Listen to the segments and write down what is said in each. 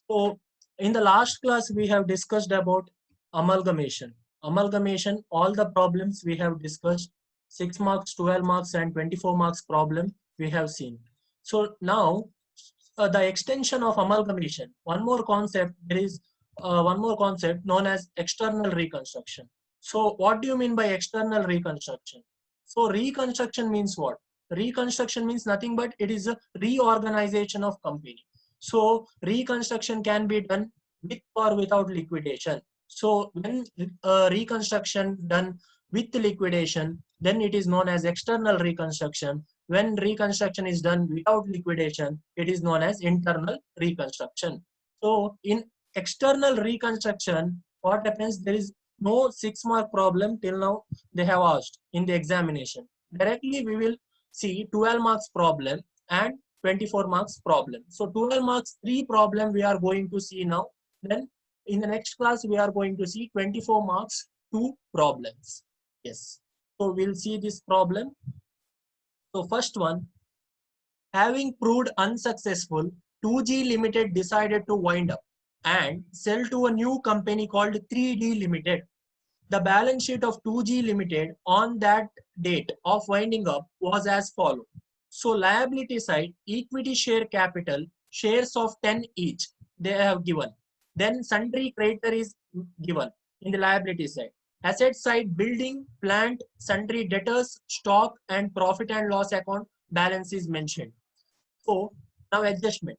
So in the last class, we have discussed about amalgamation. Amalgamation, all the problems we have discussed, 6 marks, 12 marks and 24 marks problem we have seen. So now the extension of amalgamation, there is one more concept known as external reconstruction. So what do you mean by external reconstruction? So reconstruction means what? Reconstruction means nothing but it is a reorganization of company. So reconstruction can be done with or without liquidation. So when reconstruction done with liquidation, then it is known as external reconstruction. When reconstruction is done without liquidation, it is known as internal reconstruction. So in external reconstruction, what happens? There is no 6 mark problem till now they have asked in the examination. Directly we will see 12 marks problem and 24 marks problem. So 12 marks 3 problem we are going to see now. Then in the next class we are going to see 24 marks 2 problems. Yes. So we'll see this problem. So first one, having proved unsuccessful, 2G Limited decided to wind up and sell to a new company called 3D Limited. The balance sheet of 2G Limited on that date of winding up was as follows. So liability side, equity share capital, shares of 10 each, they have given. Then sundry creditor is given in the liability side. Asset side, building, plant, sundry debtors, stock and profit and loss account balance is mentioned. So now adjustment.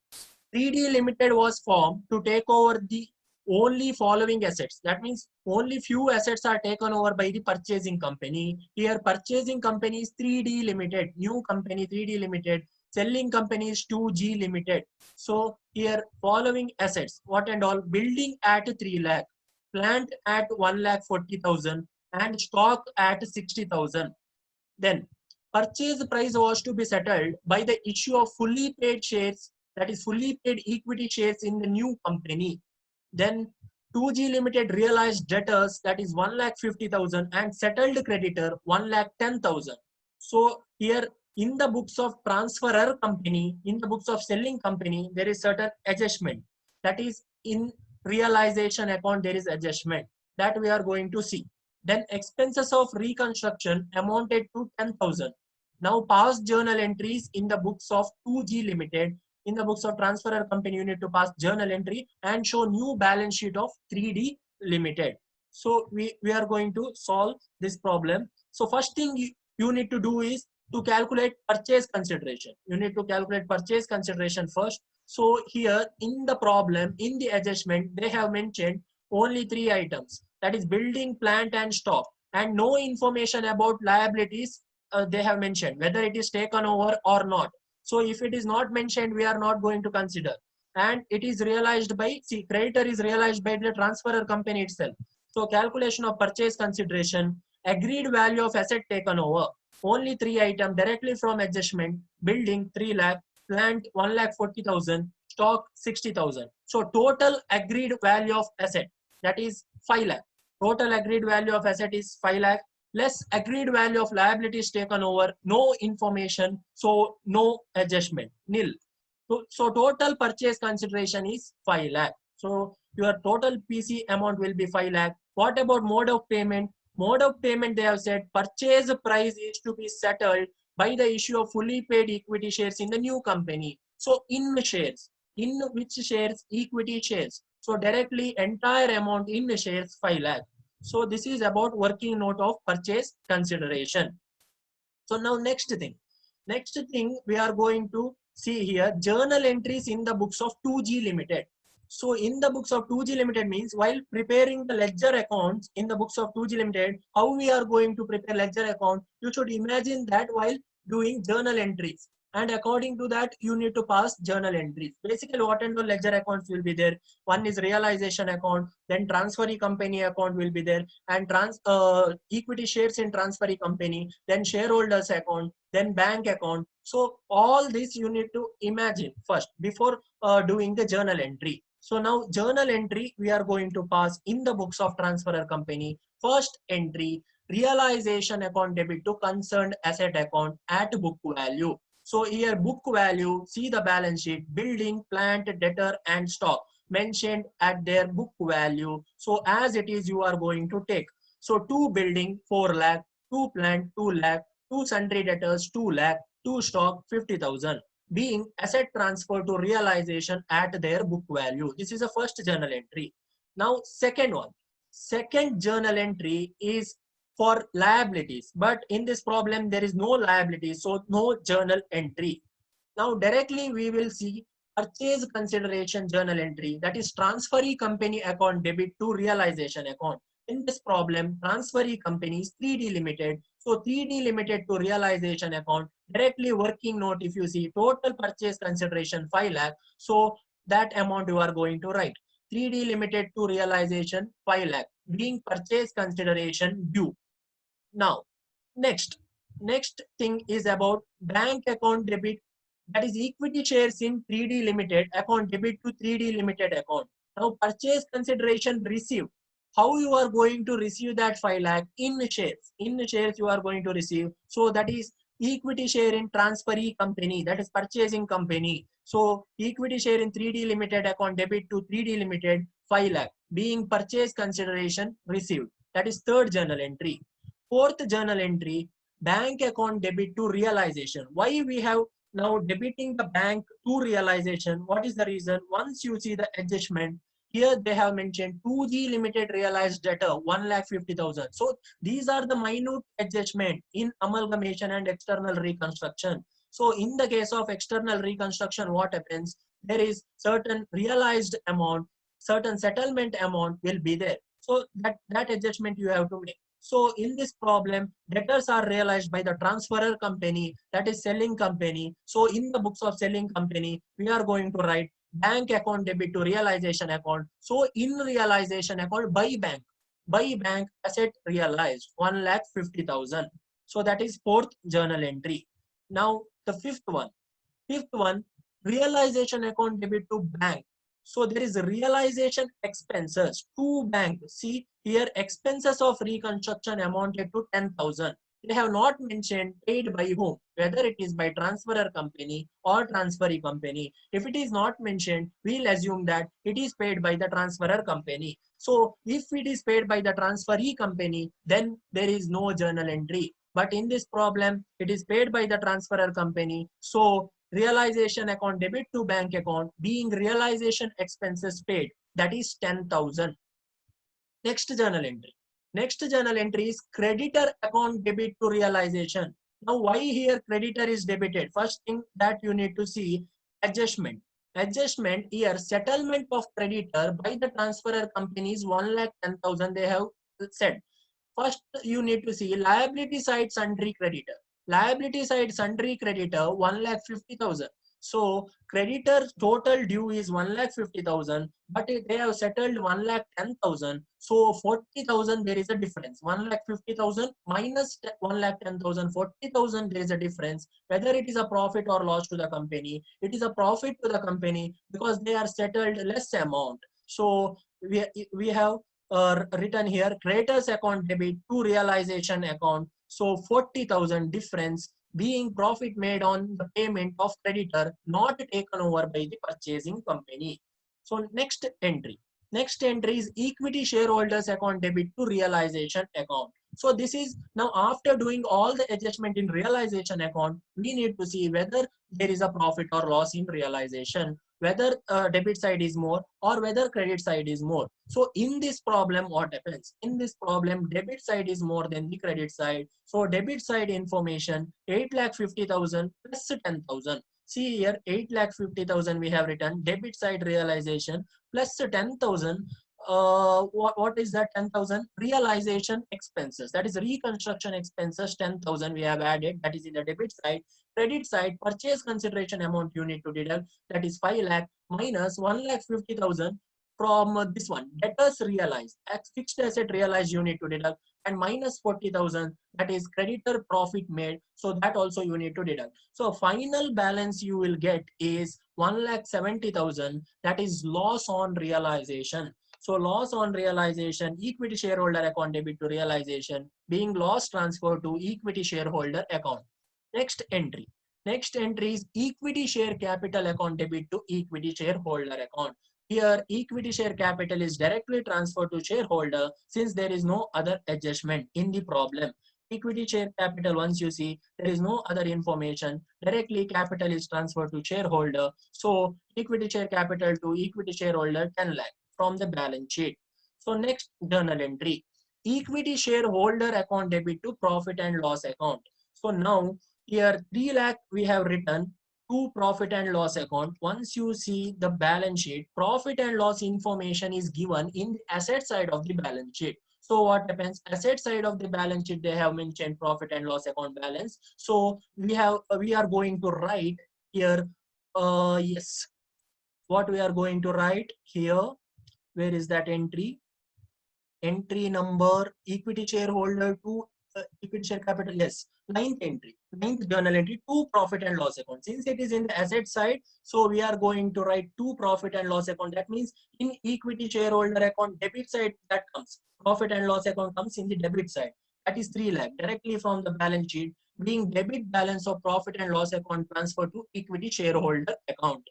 3D Limited was formed to take over the only following assets. That means only few assets are taken over by the purchasing company. Here purchasing company is 3D Limited, new company 3D Limited, selling company is 2G Limited. So here following assets, what and all, building at 3 lakh, plant at 1,40,000 and stock at 60,000. Then purchase price was to be settled by the issue of fully paid shares, that is fully paid equity shares in the new company. Then 2G Limited realized debtors, that is 1,50,000 and settled creditor 1,10,000. So here in the books of transferor company, in the books of selling company, there is certain adjustment. That is in realization account, there is adjustment that we are going to see. Then expenses of reconstruction amounted to 10,000. Now past journal entries in the books of 2G Limited, in the books of transferor company, you need to pass journal entry and show new balance sheet of 3D Limited. So we are going to solve this problem. So first thing you need to do is to calculate purchase consideration. You need to calculate purchase consideration first. So here in the problem, in the adjustment, they have mentioned only 3 items. That is building, plant and stock, and no information about liabilities they have mentioned, whether it is taken over or not. So if it is not mentioned, we are not going to consider. And it is realized by, see, creditor is realized by the transferor company itself. So calculation of purchase consideration, agreed value of asset taken over, only 3 items directly from adjustment, building 3 lakh, plant 1,40,000, stock 60,000. So total agreed value of asset, that is 5 lakh. Total agreed value of asset is 5 lakh. Less agreed value of liabilities taken over, no information, so no adjustment, nil. So total purchase consideration is 5 lakh. So your total PC amount will be 5 lakh. What about mode of payment? Mode of payment, they have said purchase price is to be settled by the issue of fully paid equity shares in the new company. So in shares, in which shares? Equity shares. So directly entire amount in shares 5 lakh. So this is about working note of purchase consideration. So now next thing we are going to see here, journal entries in the books of 2G Limited. So in the books of 2G Limited means while preparing the ledger accounts in the books of 2G Limited, how we are going to prepare ledger account, you should imagine that while doing journal entries. And according to that, you need to pass journal entries. Basically, what and all ledger accounts will be there. One is realization account, then transferee company account will be there, and equity shares in transferee company, then shareholders account, then bank account. So all this you need to imagine first before doing the journal entry. So now journal entry we are going to pass in the books of transferor company. First entry, realization account debit to concerned asset account at book value. So here book value, see the balance sheet, building, plant, debtor and stock. mentioned at their book value. So as it is, you are going to take. So 2 building 4 lakh, 2 plant 2 lakh, 2 sundry debtors 2 lakh, 2 stock 50,000 being asset transfer to realization at their book value. This is the first journal entry. Now second one, second journal entry is for liabilities, but in this problem there is no liability, so no journal entry. Now directly we will see purchase consideration journal entry, that is transferee company account debit to realization account. In this problem, transferee company is 3D Limited. So 3D Limited to realization account, directly working note, if you see total purchase consideration 5 lakh. So that amount you are going to write. 3D Limited to realization 5 lakh being purchase consideration due. Now, next thing is about bank account debit, that is equity shares in 3D Limited account debit to 3D Limited account. Now, purchase consideration received. How you are going to receive that 5 lakh in shares? In shares you are going to receive. So that is equity share in transferee company, that is purchasing company. So equity share in 3D Limited account debit to 3D Limited 5 lakh being purchase consideration received. That is third journal entry. Fourth journal entry, bank account debit to realization. Why we have now debiting the bank to realization? What is the reason? Once you see the adjustment, here they have mentioned 2G Limited realized debtor 1,50,000. So these are the minute adjustment in amalgamation and external reconstruction. So in the case of external reconstruction, what happens? There is certain realized amount, certain settlement amount will be there. So that adjustment you have to make. So in this problem, debtors are realized by the transferor company, that is selling company. So in the books of selling company, we are going to write bank account debit to realization account. So in realization account by bank asset realized 1,50,000. So that is fourth journal entry. Now the fifth one, realization account debit to bank. So there is realization expenses to bank. See here, expenses of reconstruction amounted to 10,000. They have not mentioned paid by whom, whether it is by transferor company or transferee company. If it is not mentioned, we'll assume that it is paid by the transferor company. So if it is paid by the transferee company, then there is no journal entry. But in this problem, it is paid by the transferor company. So realization account debit to bank account being realization expenses paid, that is 10,000. Next journal entry. Next journal entry is creditor account debit to realization. Now why here creditor is debited? First thing that you need to see, adjustment. Adjustment here, settlement of creditor by the transferor company is 1,10,000 they have said. First, you need to see liability side sundry creditor. Liability side sundry creditor 1,50,000. So creditor total due is 1,50,000, but they have settled 1,10,000. So 40,000 there is a difference. 1,50,000 minus 1,10,000, 40,000 there is a difference. Whether it is a profit or loss to the company, it is a profit to the company because they are settled less amount. So we have written here creditors account debit to realization account. So 40,000 difference being profit made on the payment of creditor not taken over by the purchasing company. So next entry. Next entry is equity shareholders account debit to realization account. So this is now after doing all the adjustment in realization account, we need to see whether there is a profit or loss in realization, whether debit side is more or whether credit side is more. So in this problem, what happens? In this problem, debit side is more than the credit side. So debit side information 8,50,000 plus 10,000. See here 8,50,000 we have written, debit side realization plus 10,000. What is that 10,000? Realization expenses, that is reconstruction expenses 10,000 we have added, that is in the debit side. Credit side purchase consideration amount you need to deduct, that is 5 lakh minus 1,50,000 from this one. Debtors realized, fixed asset realized you need to deduct, and minus 40,000, that is creditor profit made. So that also you need to deduct. So final balance you will get is 1,70,000, that is loss on realization. So loss on realization, equity shareholder account debit to realization being loss transfer to equity shareholder account. Next entry. Next entry is equity share capital account debit to equity shareholder account. Here, equity share capital is directly transferred to shareholder since there is no other adjustment in the problem. Equity share capital, once you see, there is no other information. Directly capital is transferred to shareholder. So equity share capital to equity shareholder 10 lakh from the balance sheet. So next journal entry. Equity shareholder account debit to profit and loss account. So now here 3 lakh we have written to profit and loss account. Once you see the balance sheet, profit and loss information is given in the asset side of the balance sheet. So what happens? Asset side of the balance sheet, they have mentioned profit and loss account balance. So we are going to write here. Yes, what we are going to write here? Where is that entry? Entry number equity shareholder to equity share capital. Yes, ninth journal entry to profit and loss account. Since it is in the asset side, so we are going to write to profit and loss account. That means in equity shareholder account debit side, that comes profit and loss account comes in the debit side. That is 3 lakh directly from the balance sheet being debit balance of profit and loss account transfer to equity shareholder account.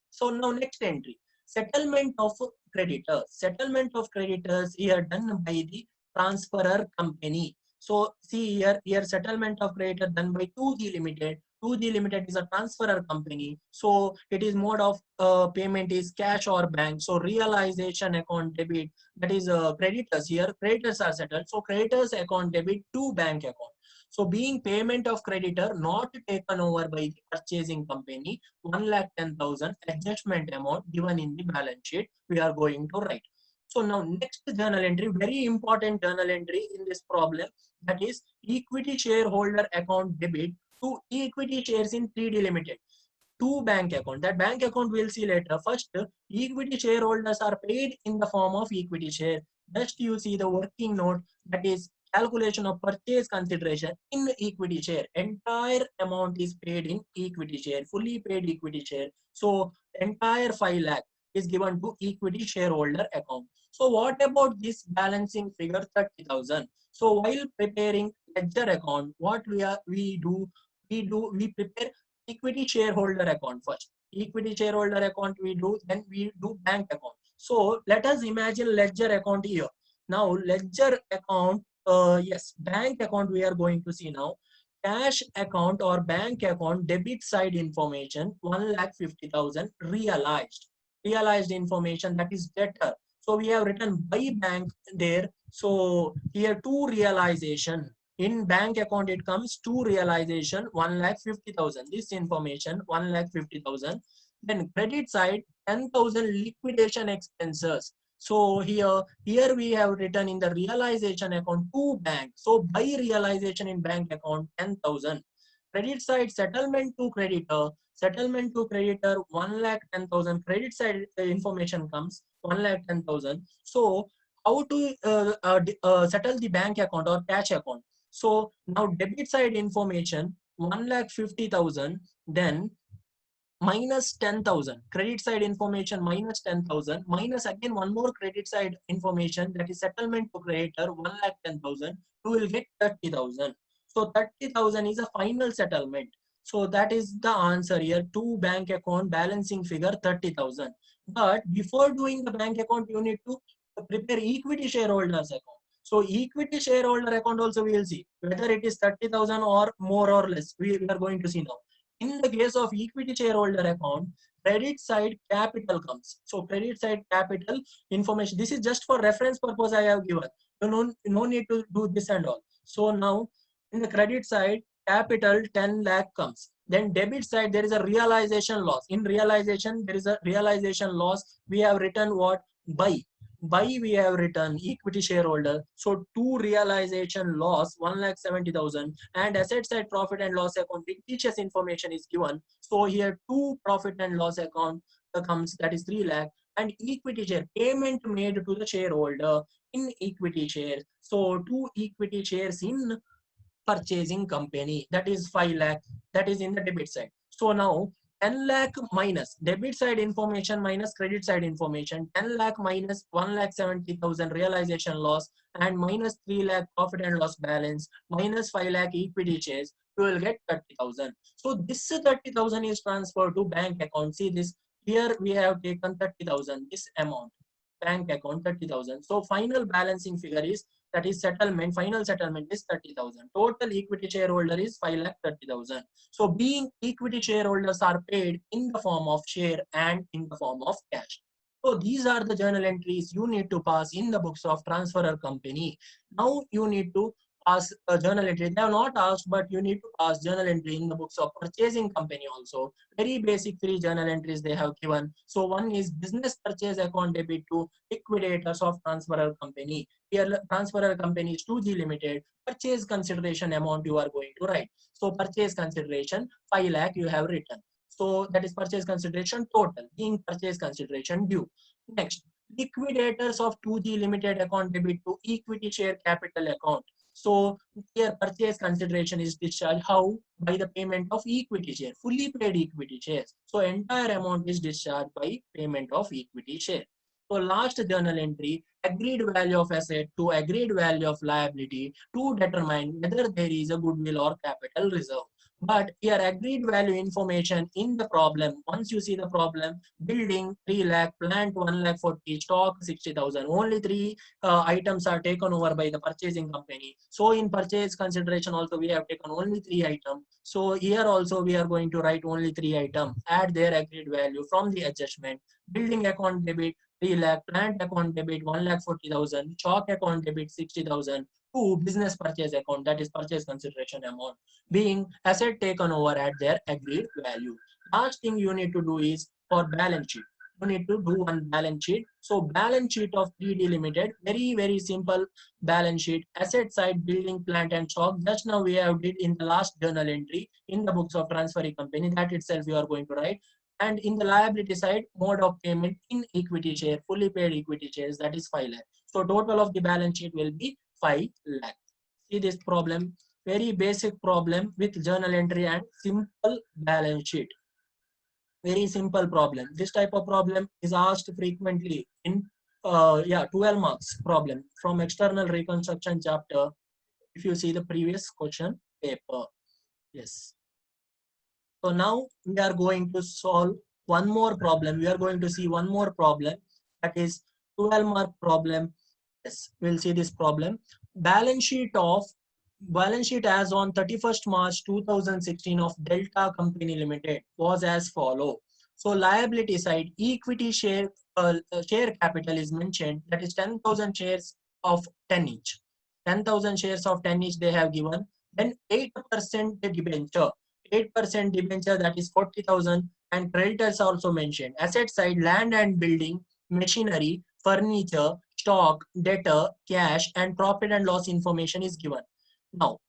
So now next entry, settlement of creditors. Settlement of creditors here done by the transferor company. So see here settlement of creditor done by 2G Limited. 2G Limited is a transferor company. So it is mode of payment is cash or bank. So realization account debit, that is creditors here. Creditors are settled. So creditors account debit to bank account. So being payment of creditor not taken over by the purchasing company, 1,10,000 adjustment amount given in the balance sheet we are going to write. So now next journal entry, very important journal entry in this problem, that is equity shareholder account debit to equity shares in 3D Limited to bank account. That bank account we'll see later. First, equity shareholders are paid in the form of equity share. Just you see the working note, that is calculation of purchase consideration in equity share. Entire amount is paid in equity share, fully paid equity share. So entire 5 lakh is given to equity shareholder account. So what about this balancing figure 30,000? So while preparing ledger account, what we prepare equity shareholder account first. Equity shareholder account we do, then we do bank account. So let us imagine ledger account here. Now ledger account, yes, bank account we are going to see now. Cash account or bank account debit side information 1,50,000 realized. Realized information, that is debtor. So we have written by bank there. So here to realization. In bank account it comes to realization 1,50,000. This information 1,50,000. Then credit side 10,000 liquidation expenses. So here we have written in the realization account to bank. So by realization in bank account 10,000. Credit side settlement to creditor. Settlement to creditor 1,10,000. Credit side information comes 1,10,000. So how to settle the bank account or cash account? So now debit side information 1,50,000, then minus 10,000. Credit side information minus 10,000, minus again one more credit side information, that is settlement to creditor 1,10,000. You will get 30,000. So 30,000 is a final settlement. So that is the answer here. To bank account balancing figure 30,000. But before doing the bank account, you need to prepare equity shareholders account. So equity shareholder account also we will see whether it is 30,000 or more or less. We are going to see now. In the case of equity shareholder account, credit side capital comes. So credit side capital information. This is just for reference purpose I have given. No need to do this and all. So now in the credit side, capital 10 lakh comes. Then debit side, there is a realization loss. In realization, there is a realization loss. We have written what? By we have written equity shareholder. So to realization loss 1,70,000, and asset side profit and loss account fictitious information is given. So here to profit and loss account comes, that is 3 lakh, and equity share payment made to the shareholder in equity shares. So two equity shares in purchasing company, that is 5 lakh, that is in the debit side. So now 10 lakh minus debit side information minus credit side information, 10 lakh minus 1,70,000 realization loss, and minus 3 lakh profit and loss balance, minus 5 lakh equity shares, you will get 30,000. So this 30,000 is transferred to bank account. See this, here we have taken 30,000, this amount, bank account 30,000. So final balancing figure is, that is settlement, final settlement is 30,000. Total equity shareholder is 5,30,000. So being equity shareholders are paid in the form of share and in the form of cash. So these are the journal entries you need to pass in the books of transferor company. Now you need to pass a journal entry. They have not asked, but you need to pass journal entry in the books of purchasing company also. Very basic 3 journal entries they have given. So one is business purchase account debit to liquidators of transferor company. Here transferor company is 2G Limited. Purchase consideration amount you are going to write. So purchase consideration 5 lakh you have written. So that is purchase consideration total, being purchase consideration due. Next, liquidators of 2G Limited account debit to equity share capital account. So here purchase consideration is discharged how? By the payment of equity share, fully paid equity shares. So entire amount is discharged by payment of equity share. So last journal entry, agreed value of asset to agreed value of liability to determine whether there is a goodwill or capital reserve. But here agreed value information in the problem, once you see the problem, building 3 lakh, plant 1 lakh 40, stock 60,000, only 3 items are taken over by the purchasing company. So in purchase consideration also we have taken only 3 items. So here also we are going to write only 3 items, add their agreed value from the adjustment. Building account debit 3 lakh, plant account debit 1,40,000, stock account debit 60,000 to business purchase account, that is purchase consideration amount, being asset taken over at their agreed value. Last thing you need to do is for balance sheet. You need to do one balance sheet. So balance sheet of 3D Limited, very simple balance sheet. Asset side, building, plant and stock. Just now we have did in the last journal entry in the books of transferring company. That itself you are going to write. And in the liability side, mode of payment in equity share, fully paid equity shares, that is 5 lakh. So total of the balance sheet will be 5 lakh. See this problem, very basic problem with journal entry and simple balance sheet. Very simple problem. This type of problem is asked frequently in 12 marks problem from external reconstruction chapter. If you see the previous question paper, yes. So now we are going to solve one more problem. We are going to see one more problem, that is 12 mark problem. Yes, we'll see this problem. Balance sheet as on 31st March 2016 of Delta Company Limited was as follow. So liability side, equity share share capital is mentioned, that is 10,000 shares of 10 each. 10,000 shares of 10 each they have given. Then 8% debenture. 8% debenture, that is 40,000, and creditors also mentioned. Asset side, land and building, machinery, furniture, stock, debtor, cash, and profit and loss information is given. Now,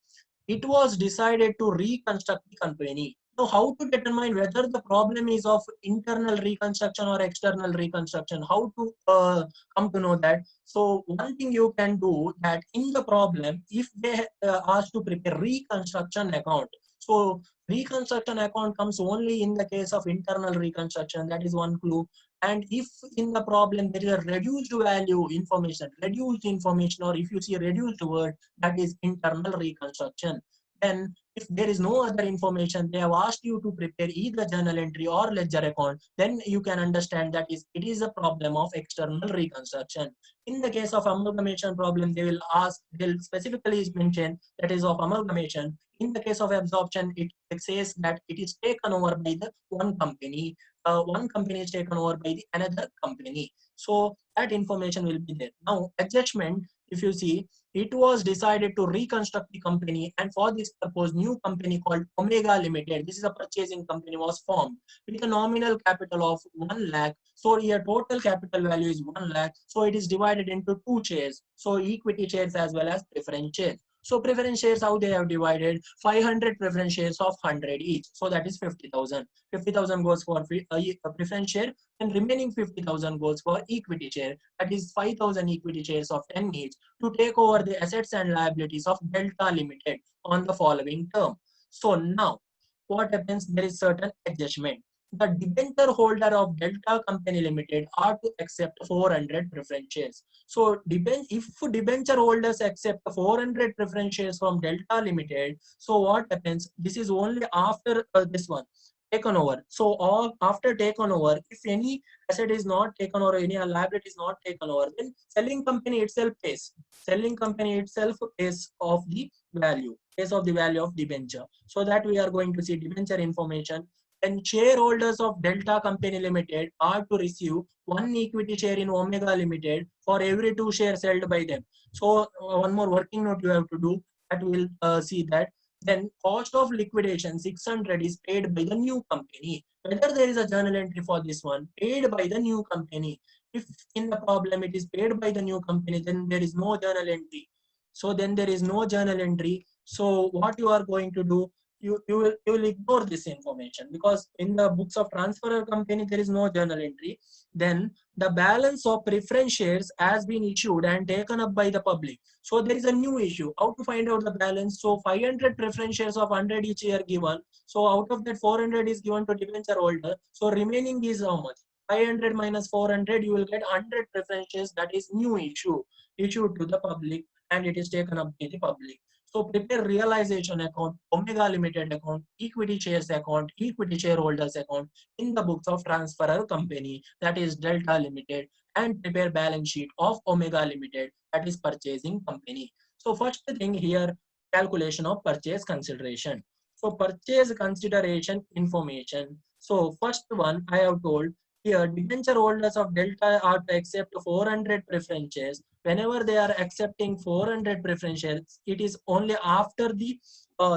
it was decided to reconstruct the company. So how to determine whether the problem is of internal reconstruction or external reconstruction? How to come to know that? So one thing you can do, that in the problem, if they ask to prepare reconstruction account, so reconstruction account comes only in the case of internal reconstruction. That is one clue. And if in the problem there is a reduced value information, or if you see a reduced word, that is internal reconstruction. Then if there is no other information, they have asked you to prepare either journal entry or ledger account, then you can understand that it is a problem of external reconstruction. In the case of amalgamation problem, they'll specifically mention that is of amalgamation. In the case of absorption, it says that it is taken over by the one company. One company is taken over by the another company. So that information will be there. Now adjustment, if you see, it was decided to reconstruct the company, and for this purpose, new company called Omega Limited, this is a purchasing company, was formed with a nominal capital of 1 lakh. So here total capital value is 1 lakh. So it is divided into 2 shares. So equity shares as well as preference shares. So preference shares, how they have divided, 500 preference shares of 100 each. So that is 50,000. 50,000 goes for a preference share, and remaining 50,000 goes for equity share. That is 5,000 equity shares of 10 each to take over the assets and liabilities of Delta Limited on the following term. So now what happens? There is certain adjustment. The debenture holder of Delta Company Limited are to accept 400 preference shares. So if debenture holders accept 400 preference shares from Delta Limited, so what happens? This is only after this one. taken over. So all after taken over, if any asset is not taken or any liability is not taken over, then selling company itself pays. Selling company itself pays of the value, pays of the value of debenture. So that we are going to see debenture information. And shareholders of Delta Company Limited are to receive one equity share in Omega Limited for every 2 shares held by them. So one more working note you have to do, that we will see that. Then cost of liquidation 600 is paid by the new company. Whether there is a journal entry for this one, paid by the new company. If in the problem it is paid by the new company, then there is no journal entry. So then there is no journal entry. So what you are going to do, you will ignore this information, because in the books of transferor company there is no journal entry. Then the balance of preference shares has been issued and taken up by the public. So there is a new issue, how to find out the balance. So 500 preference shares of 100 each are given. So out of that 400 is given to debenture holder. So remaining is how much? 500 minus 400, you will get 100 preference shares. That is new issue issued to the public, and it is taken up by the public. So prepare realization account, Omega Limited account, equity shares account, equity shareholders account in the books of transferor company, that is Delta Limited, and prepare balance sheet of Omega Limited, that is purchasing company. So first thing here, calculation of purchase consideration. So purchase consideration information. So first one I have told here, debenture holders of Delta are to accept 400 preference shares. Whenever they are accepting 400 preference shares, it is only after the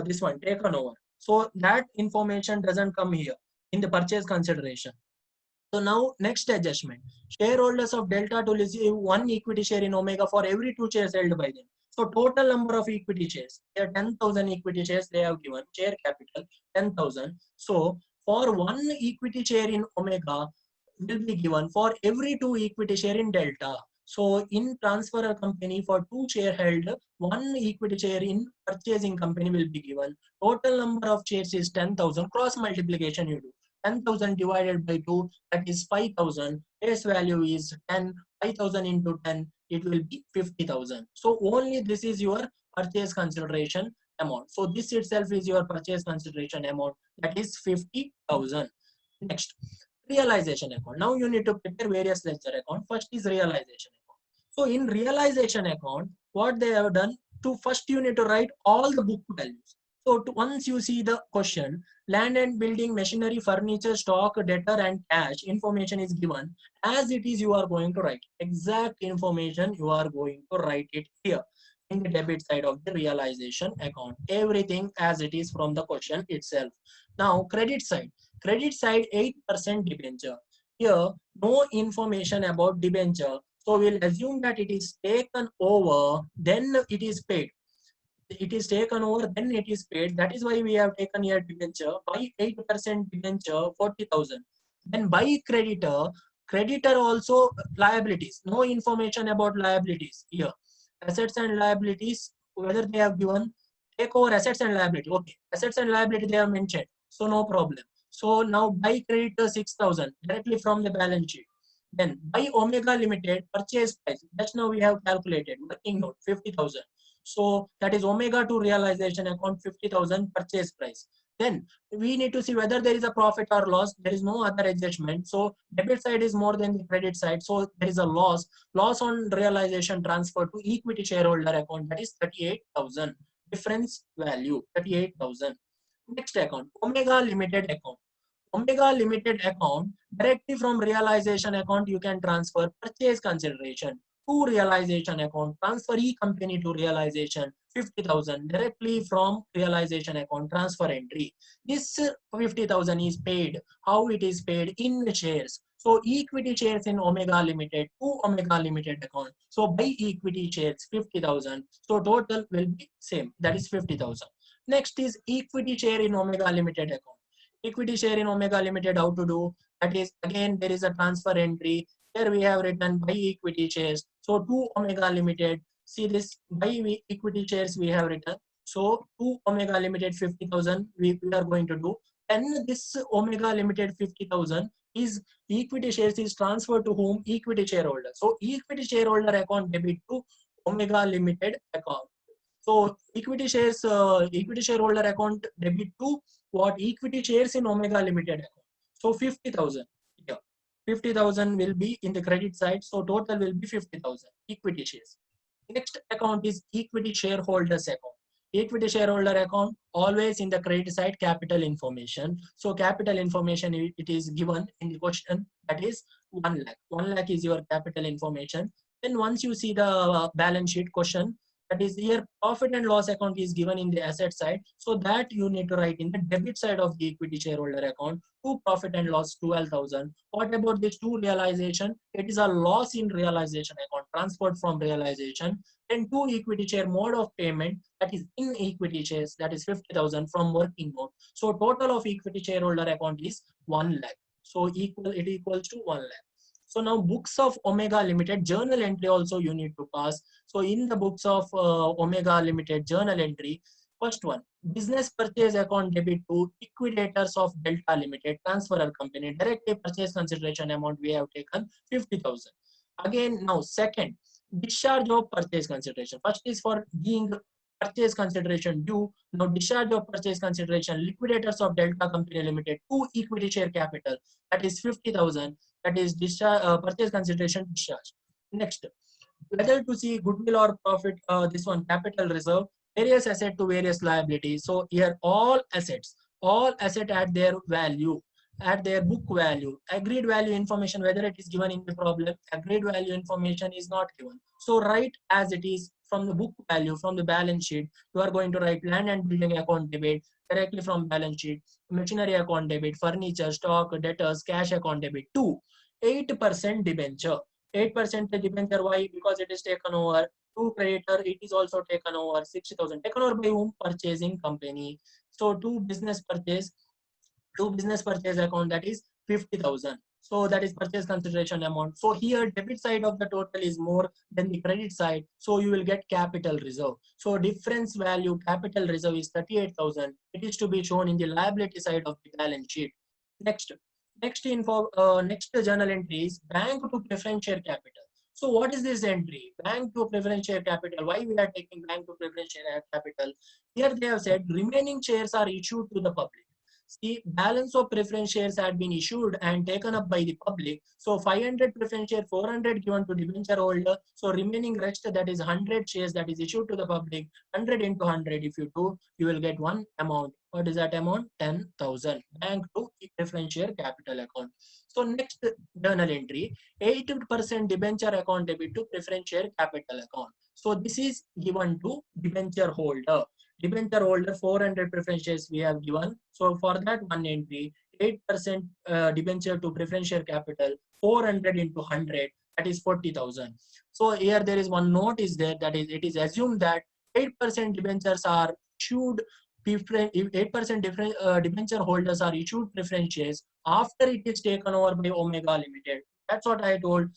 this one taken over. So that information doesn't come here in the purchase consideration. So now next adjustment, shareholders of Delta to receive one equity share in Omega for every 2 shares held by them. So total number of equity shares, there are 10,000 equity shares they have given, share capital 10,000. So for one equity share in Omega will be given for every 2 equity share in Delta. So in transfer company for 2 share held, one equity share in purchasing company will be given. Total number of shares is 10,000. Cross multiplication you do. 10,000 divided by 2, that is 5,000. Face value is 10. 5,000 into 10, it will be 50,000. So only this is your purchase consideration amount. So this itself is your purchase consideration amount, that is 50,000. Next, realization account. Now you need to prepare various ledger account. First is realization account. So in realization account, what they have done, to first you need to write all the book values. So once you see the question, land and building, machinery, furniture, stock, debtor, and cash information is given. As it is, you are going to write exact information. You are going to write it here in the debit side of the realization account. Everything as it is from the question itself. Now credit side. Credit side 8% debenture. Here no information about debenture. So we'll assume that it is taken over, then it is paid. It is taken over, then it is paid. That is why we have taken here debenture. By 8% debenture, 40,000. Then by creditor, creditor also liabilities. No information about liabilities here. Assets and liabilities, whether they have given, take over assets and liability. Okay, assets and liability they have mentioned. So no problem. So now by creditor 6,000 directly from the balance sheet. Then by Omega Limited purchase price. Just now we have calculated. Working note 50,000. So that is Omega to realization account 50,000 purchase price. Then we need to see whether there is a profit or loss. There is no other adjustment. So debit side is more than the credit side. So there is a loss. Loss on realization transfer to equity shareholder account, that is 38,000. Difference value 38,000. Next account, Omega Limited account. Omega Limited account, directly from realization account you can transfer purchase consideration to realization account, transfer e-company to realization 50,000 directly from realization account, transfer entry. This 50,000 is paid. How it is paid? In shares. So equity shares in Omega Limited to Omega Limited account. So by equity shares 50,000. So total will be same, that is 50,000. Next is equity share in Omega Limited account. Equity share in Omega Limited, how to do? That is, again, there is a transfer entry. Here we have written by equity shares. So to Omega Limited, see this by equity shares we have written. So to Omega Limited 50,000 we are going to do. And this Omega Limited 50,000 is equity shares is transferred to whom? Equity shareholder. So equity shareholder account debit to Omega Limited account. So equity shares, equity shareholder account debit to what equity shares in Omega Limited account. So 50,000. Yeah, 50,000 will be in the credit side. So total will be 50,000 equity shares. Next account is equity shareholders account. Equity shareholder account always in the credit side capital information. So capital information it is given in the question, that is 1 lakh. 1 lakh is your capital information. Then once you see the balance sheet question, that is here profit and loss account is given in the asset side. So that you need to write in the debit side of the equity shareholder account to profit and loss 12,000. What about this to realization? It is a loss in realization account transferred from realization. Then two equity share mode of payment, that is in equity shares, that is 50,000 from working mode. So total of equity shareholder account is 1 lakh. So it equals to 1 lakh. So now books of Omega Limited journal entry also you need to pass. So in the books of Omega Limited journal entry, first one, business purchase account debit to liquidators of Delta Limited, transferor company, directly purchase consideration amount we have taken 50,000. Again, now second, discharge of purchase consideration. First is for being purchase consideration due. Now discharge of purchase consideration, liquidators of Delta Company Limited to equity share capital, that is 50,000. That is discharge, purchase consideration discharge. Next, whether to see goodwill or profit, this one capital reserve, various asset to various liabilities. So here all assets at their value, at their book value. Agreed value information, whether it is given in the problem, agreed value information is not given. So write as it is from the book value, from the balance sheet. You are going to write land and building account debit directly from balance sheet, machinery account debit, furniture, stock, debtors, cash account debit to 8% debenture. 8% debenture. Why? Because it is taken over. To creditor, it is also taken over 60,000. Taken over by whom? Purchasing company. So to business purchase account, that is 50,000. So that is purchase consideration amount. So here debit side of the total is more than the credit side. So you will get capital reserve. So difference value capital reserve is 38,000. It is to be shown in the liability side of the balance sheet. Next journal entry is bank to preference share capital. So what is this entry? Bank to preference share capital. Why we are taking bank to preference share capital? Here they have said remaining shares are issued to the public. See, balance of preference shares had been issued and taken up by the public. So 500 preference share, 400 given to debenture holder. So remaining rest, that is 100 shares that is issued to the public. 100 into 100, if you do, you will get one amount. What is that amount? 10,000. Bank to preference share capital account. So next journal entry, 8% debenture account debit to preference share capital account. So this is given to debenture holder. Debenture holder 400 preference shares we have given. So for that one entry, 8% debenture to preference share capital, 400 into 100, that is 40,000. So here there is one note is there, that is it is assumed that 8% debentures are issued, 8% debenture holders are issued preference shares after it is taken over by Omega Limited. That's what I told.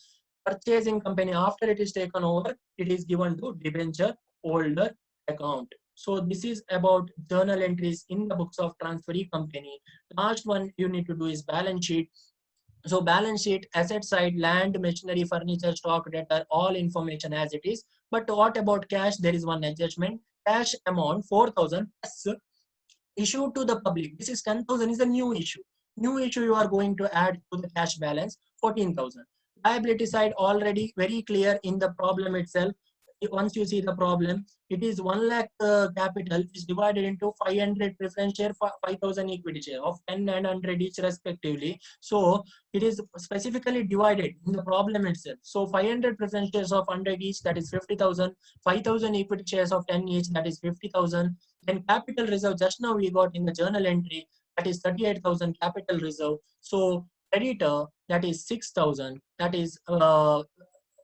Purchasing company, after it is taken over, it is given to debenture holder account. So this is about journal entries in the books of transferee company. Last one you need to do is balance sheet. So balance sheet, asset side, land, machinery, furniture, stock, debtor, all information as it is. But what about cash? There is one adjustment. Cash amount 4,000 plus issued to the public. This is 10,000 is a new issue. New issue you are going to add to the cash balance 14,000. Liability side already very clear in the problem itself. Once you see the problem, it is 1 lakh capital is divided into 500 preference share, 5,000 equity share of 10 and 100 each respectively. So it is specifically divided in the problem itself. So 500 preference shares of 100 each, that is 50,000. 5,000 equity shares of 10 each, that is 50,000. Then capital reserve, just now we got in the journal entry, that is 38,000 capital reserve. So creditor, that is 6,000.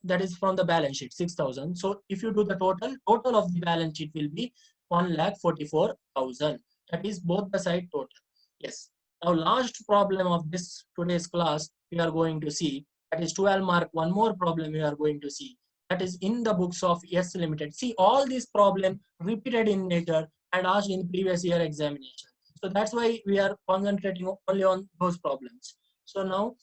That is from the balance sheet 6,000. So if you do the total of the balance sheet will be 1,44,000. That is both the side total. Yes. Now last problem of this today's class we are going to see, that is 12 mark. One more problem we are going to see, that is in the books of Yes Limited. See, all these problem repeated in nature and asked in previous year examination. So that's why we are concentrating only on those problems. So now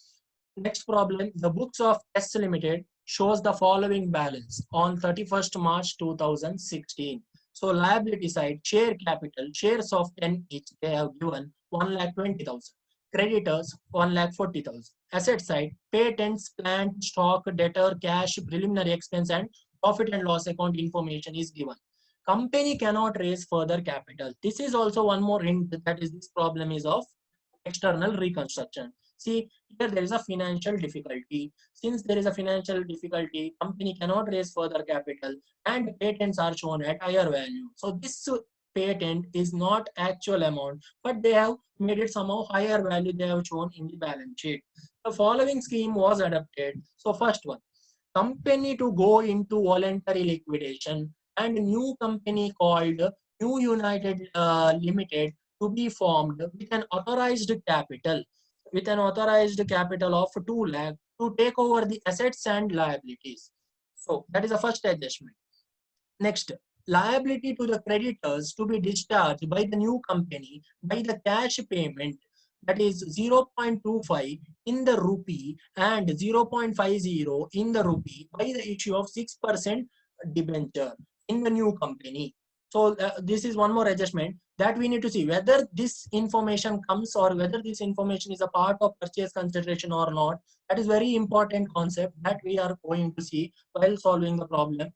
next problem, the books of S Limited shows the following balance on 31st March 2016. So liability side, share capital, shares of 10 each they have given 1,20,000. Creditors 1,40,000. Asset side, patents, plant, stock, debtor, cash, preliminary expense, and profit and loss account information is given. Company cannot raise further capital. This is also one more hint, that is, this problem is of external reconstruction. See, here there is a financial difficulty. Since there is a financial difficulty, company cannot raise further capital and patents are shown at higher value. So this patent is not actual amount, but they have made it somehow higher value they have shown in the balance sheet. The following scheme was adopted. So first one, company to go into voluntary liquidation and new company called New United Limited to be formed with an authorized capital of 2 lakh to take over the assets and liabilities. So that is the first adjustment. Next, liability to the creditors to be discharged by the new company by the cash payment, that is 0.25 in the rupee and 0.50 in the rupee by the issue of 6% debenture in the new company. So this is one more adjustment that we need to see whether this information comes or whether this information is a part of purchase consideration or not. That is very important concept that we are going to see while solving the problem.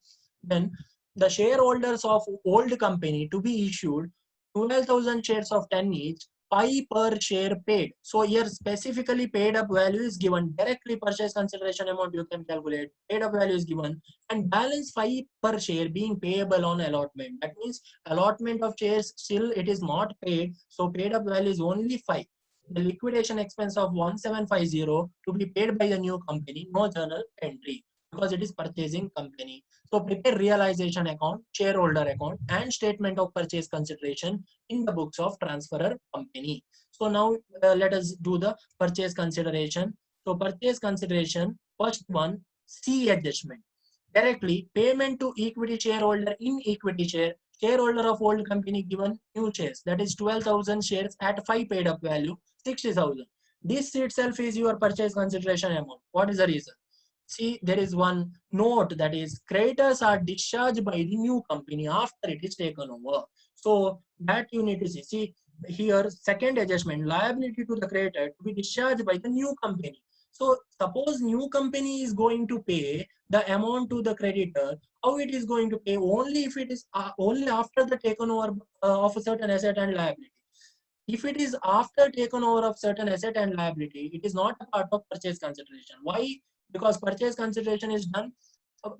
Then the shareholders of old company to be issued 12,000 shares of 10 each, 5 per share paid. So here specifically paid up value is given. Directly purchase consideration amount you can calculate. Paid up value is given and balance 5 per share being payable on allotment. That means allotment of shares still it is not paid. So paid up value is only 5. The liquidation expense of 1750 to be paid by the new company. No journal entry because it is purchasing company. So prepare realization account, shareholder account, and statement of purchase consideration in the books of transferor company. So now let us do the purchase consideration. So purchase consideration, first one, C adjustment. Directly payment to equity shareholder in equity share, shareholder of old company given new shares, that is 12,000 shares at 5 paid up value, 60,000. This itself is your purchase consideration amount. What is the reason? See, there is one note that is creditors are discharged by the new company after it is taken over. So that you need to see. See here, second adjustment, liability to the creditor to be discharged by the new company. So suppose new company is going to pay the amount to the creditor, how it is going to pay? Only if it is only after the taken over of a certain asset and liability. If it is after taken over of certain asset and liability, it is not a part of purchase consideration. Why? Because purchase consideration is done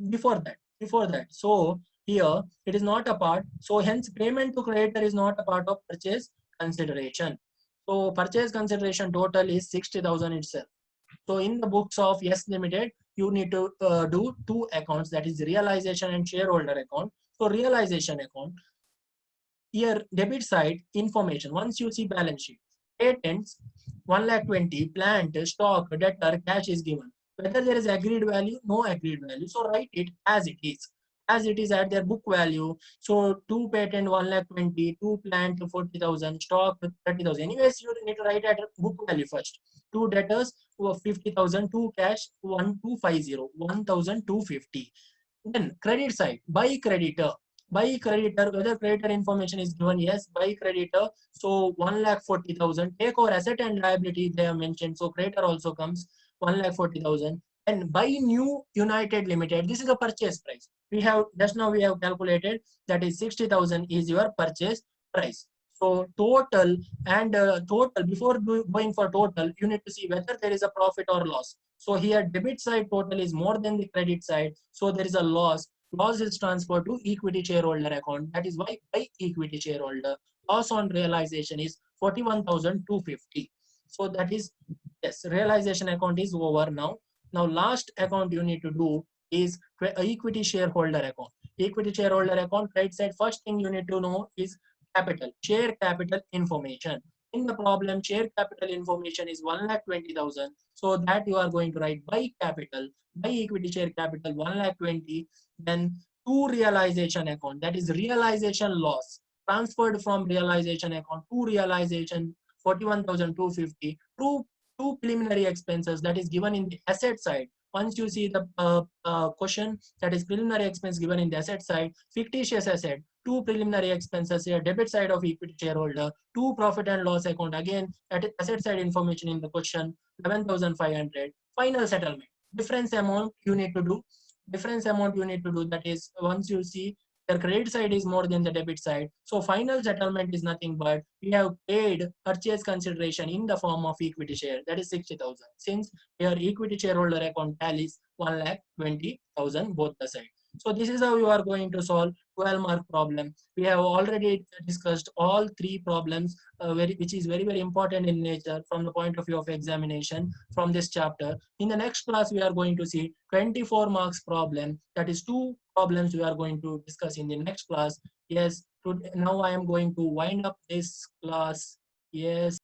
before that. So here it is not a part. So hence payment to creditor is not a part of purchase consideration. So purchase consideration total is 60,000 itself. So in the books of Yes Limited, you need to do two accounts, that is realization and shareholder account. So realization account, here debit side information. Once you see balance sheet, patents 1,20,000, plant, stock, debtor, cash is given. Whether there is agreed value, no agreed value. So write it as it is. As it is at their book value. So 2 patent 1,20,000, 2 plant 40,000, stock 30,000. Anyways, you need to write at book value first. 2 debtors 50,000, 2 cash 1,250, 1,250. Then credit side, by creditor. By creditor, whether creditor information is given, yes, by creditor. So 1,40,000. Take over asset and liability they have mentioned. So creditor also comes 1,40,000. And by New United Limited, this is the purchase price. We have just now we have calculated that is 60,000 is your purchase price. So total and total, before going for total, you need to see whether there is a profit or loss. So here debit side total is more than the credit side. So there is a loss. Loss is transferred to equity shareholder account. That is why by equity shareholder. Loss on realization is 41,250. So that is, yes, realization account is over now. Now last account you need to do is equity shareholder account. Equity shareholder account, credit side, first thing you need to know is capital, share capital information. In the problem, share capital information is 1,20,000. So that you are going to write by capital, by equity share capital 1,20,000. Then to realization account, that is realization loss transferred from realization account to realization 41,250 to preliminary expenses, that is given in the asset side. Once you see the question, that is preliminary expense given in the asset side, fictitious asset two preliminary expenses here, debit side of equity shareholder, two profit and loss account, again at asset side information in the question, 11,500, final settlement. Difference amount you need to do, that is once you see their credit side is more than the debit side. So final settlement is nothing but we have paid purchase consideration in the form of equity share, that is 60,000. Since your equity shareholder account tallies 1,20,000 both the side. So this is how you are going to solve 12 mark problem. We have already discussed all three problems, which is very, very important in nature from the point of view of examination from this chapter. In the next class, we are going to see 24 marks problem. That is two problems we are going to discuss in the next class. Yes, now I am going to wind up this class. Yes.